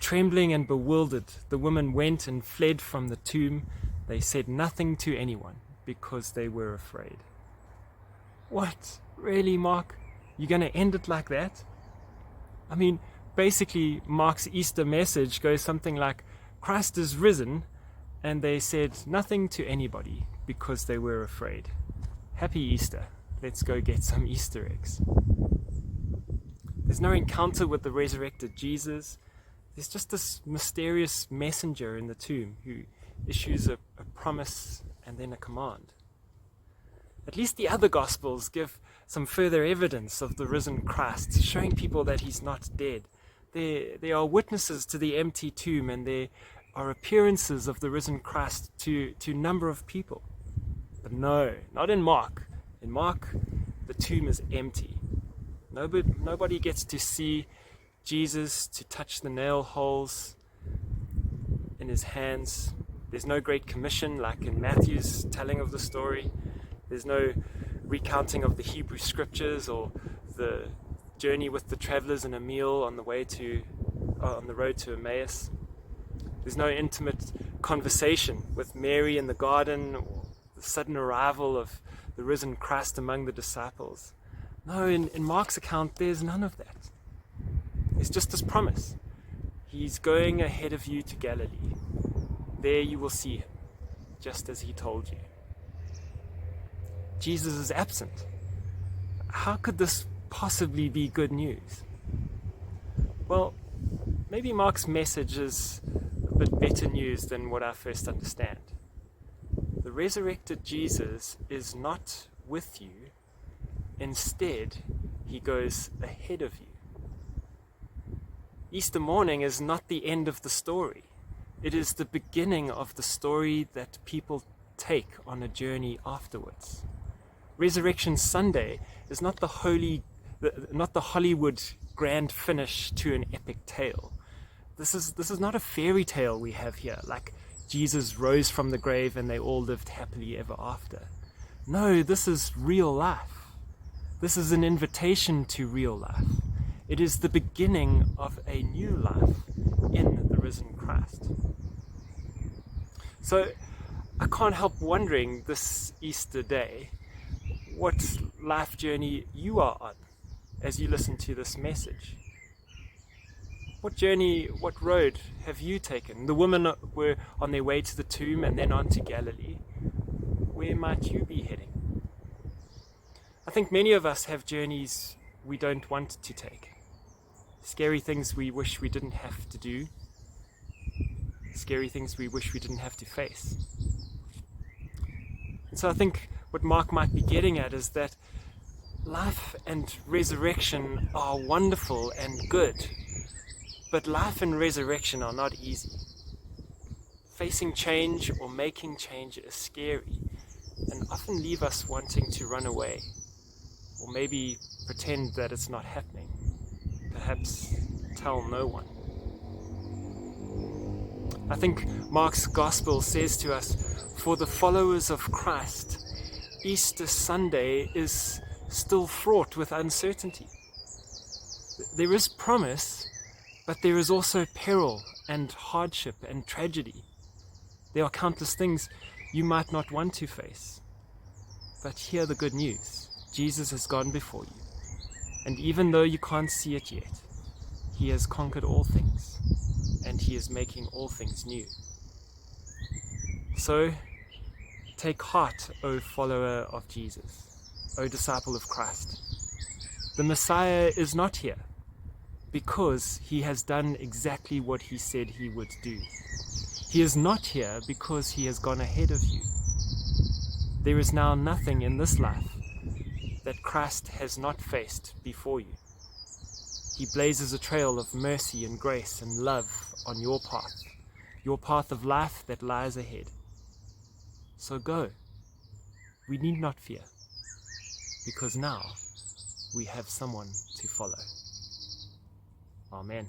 Trembling and bewildered, the women went and fled from the tomb. They said nothing to anyone because they were afraid. What? Really, Mark? You're going to end it like that? I mean, basically, Mark's Easter message goes something like, Christ is risen, and they said nothing to anybody because they were afraid. Happy Easter. Let's go get some Easter eggs. There's no encounter with the resurrected Jesus. There's just this mysterious messenger in the tomb who issues a promise and then a command. At least the other Gospels give some further evidence of the risen Christ, showing people that he's not dead. There are witnesses to the empty tomb, and there are appearances of the risen Christ to a number of people. But no, not in Mark. In Mark, the tomb is empty. Nobody gets to see Jesus, to touch the nail holes in his hands. There's no great commission like in Matthew's telling of the story. There's no recounting of the Hebrew scriptures or the journey with the travelers and a meal on the road to Emmaus. There's no intimate conversation with Mary in the garden or the sudden arrival of the risen Christ among the disciples. No, in Mark's account, there's none of that. It's just this promise. He's going ahead of you to Galilee. There you will see him, just as he told you. Jesus is absent. How could this possibly be good news? Well, maybe Mark's message is a bit better news than what I first understand. The resurrected Jesus is not with you. Instead, he goes ahead of you. Easter morning is not the end of the story. It is the beginning of the story that people take on a journey afterwards. Resurrection Sunday is not the Hollywood grand finish to an epic tale. This is not a fairy tale we have here, like Jesus rose from the grave and they all lived happily ever after. No, this is real life. This is an invitation to real life. It is the beginning of a new life in the risen Christ. So I can't help wondering this Easter day what life journey you are on as you listen to this message. What journey, what road have you taken? The women were on their way to the tomb and then on to Galilee. Where might you be heading? I think many of us have journeys we don't want to take. Scary things we wish we didn't have to do. Scary things we wish we didn't have to face. And so I think what Mark might be getting at is that life and resurrection are wonderful and good, but life and resurrection are not easy. Facing change or making change is scary and often leave us wanting to run away, or maybe pretend that it's not happening. Perhaps tell no one. I think Mark's gospel says to us, for the followers of Christ, Easter Sunday is still fraught with uncertainty. There is promise, but there is also peril and hardship and tragedy. There are countless things you might not want to face. But hear the good news. Jesus has gone before you. And even though you can't see it yet, he has conquered all things, and he is making all things new. So, take heart, O follower of Jesus, O disciple of Christ. The Messiah is not here because he has done exactly what he said he would do. He is not here because he has gone ahead of you. There is now nothing in this life that Christ has not faced before you. He blazes a trail of mercy and grace and love on your path of life that lies ahead. So go. We need not fear, because now we have someone to follow. Amen.